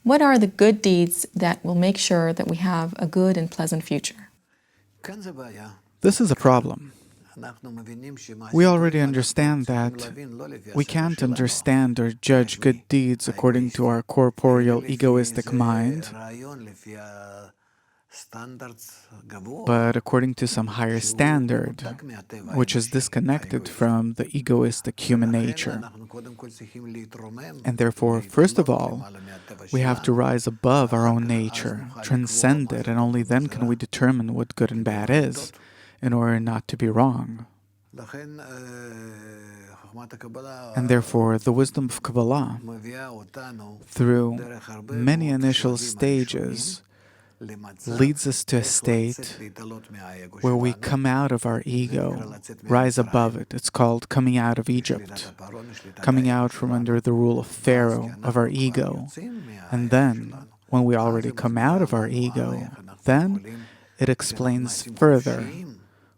What are the good deeds that will make sure that we have a good and pleasant future? This is a problem. We already understand that we can't understand or judge good deeds according to our corporeal, egoistic mind, but according to some higher standard, which is disconnected from the egoistic human nature. And therefore, first of all, we have to rise above our own nature, transcend it, and only then can we determine what good and bad is, in order not to be wrong. And therefore, the wisdom of Kabbalah, through many initial stages, leads us to a state where we come out of our ego, rise above it. It's called coming out of Egypt, coming out from under the rule of Pharaoh, of our ego. And then, when we already come out of our ego, then it explains further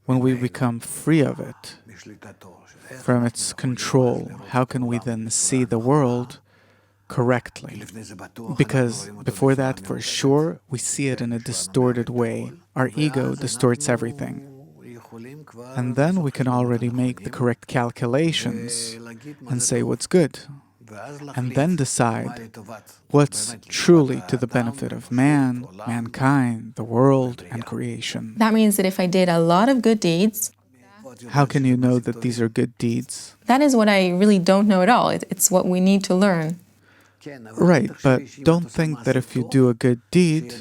when we become free of it, from its control. How can we then see the world correctly? Because before that, for sure, we see it in a distorted way. Our ego distorts everything. And then we can already make the correct calculations and say what's good, and then decide what's truly to the benefit of man, mankind, the world, and creation. That means that if I did a lot of good deeds... How can you know that these are good deeds? That is what I really don't know at all. It's what we need to learn. Right, but don't think that if you do a good deed,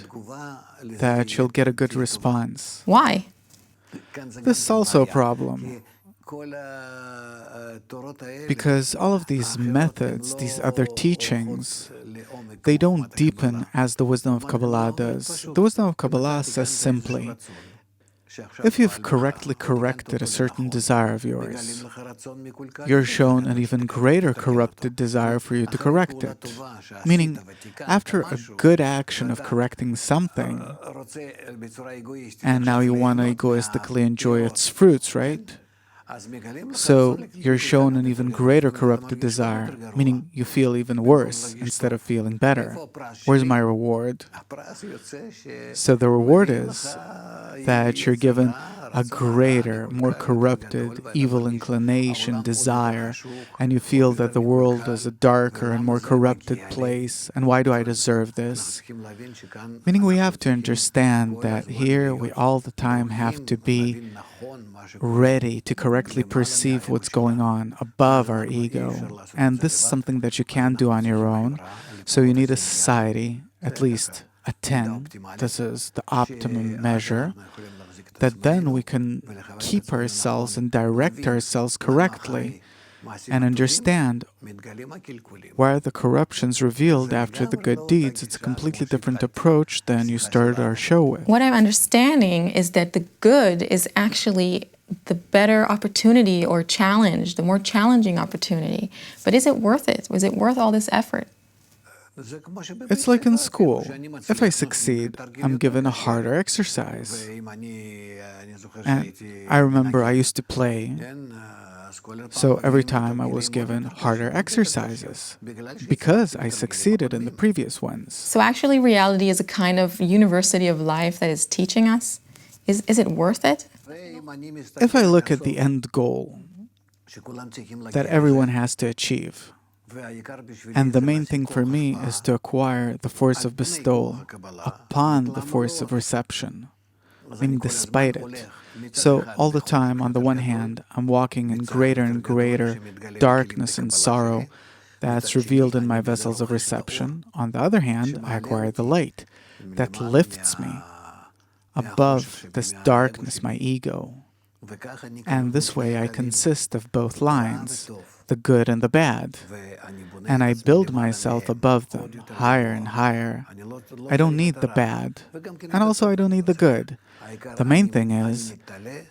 that you'll get a good response. Why? This is also a problem. Because all of these methods, these other teachings, they don't deepen as the wisdom of Kabbalah does. The wisdom of Kabbalah says simply, if you've correctly corrected a certain desire of yours, you're shown an even greater corrupted desire for you to correct it. Meaning, after a good action of correcting something, and now you want to egoistically enjoy its fruits, right? So you're shown an even greater corrupted desire, meaning you feel even worse instead of feeling better. Where's my reward? So the reward is that you're given a greater, more corrupted, evil inclination, desire, and you feel that the world is a darker and more corrupted place, and why do I deserve this? Meaning we have to understand that here we all the time have to be ready to correctly perceive what's going on above our ego. And this is something that you can't do on your own, so you need a society, at least a 10, this is the optimum measure, that then we can keep ourselves and direct ourselves correctly and understand why are the corruptions revealed after the good deeds. It's a completely different approach than you started our show with. What I'm understanding is that the good is actually the better opportunity or challenge, the more challenging opportunity. But is it worth it? Was it worth all this effort? It's like in school. If I succeed, I'm given a harder exercise. And I remember I used to play, so every time I was given harder exercises because I succeeded in the previous ones. So actually reality is a kind of university of life that is teaching us. Is it worth it? If I look at the end goal that everyone has to achieve, and the main thing for me is to acquire the force of bestowal upon the force of reception, meaning despite it. So all the time, on the one hand, I'm walking in greater and greater darkness and sorrow that's revealed in my vessels of reception. On the other hand, I acquire the light that lifts me above this darkness, my ego. And this way I consist of both lines, the good and the bad. And I build myself above them, higher and higher. I don't need the bad, and also I don't need the good. The main thing is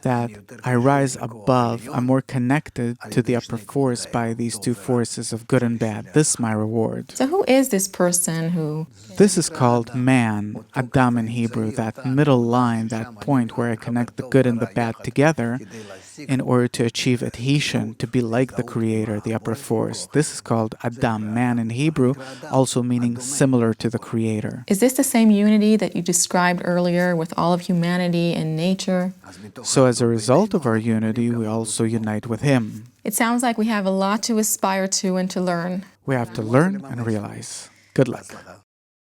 that I rise above, I'm more connected to the upper force by these two forces of good and bad. This is my reward. So who is this person who... This is called man, Adam in Hebrew, that middle line, that point where I connect the good and the bad together in order to achieve adhesion, to be like the Creator, the upper force. This is called Adam, man in Hebrew, also meaning similar to the Creator. Is this the same unity that you described earlier with all of humanity and nature? So as a result of our unity, we also unite with Him. It sounds like we have a lot to aspire to and to learn. We have to learn and realize. Good luck.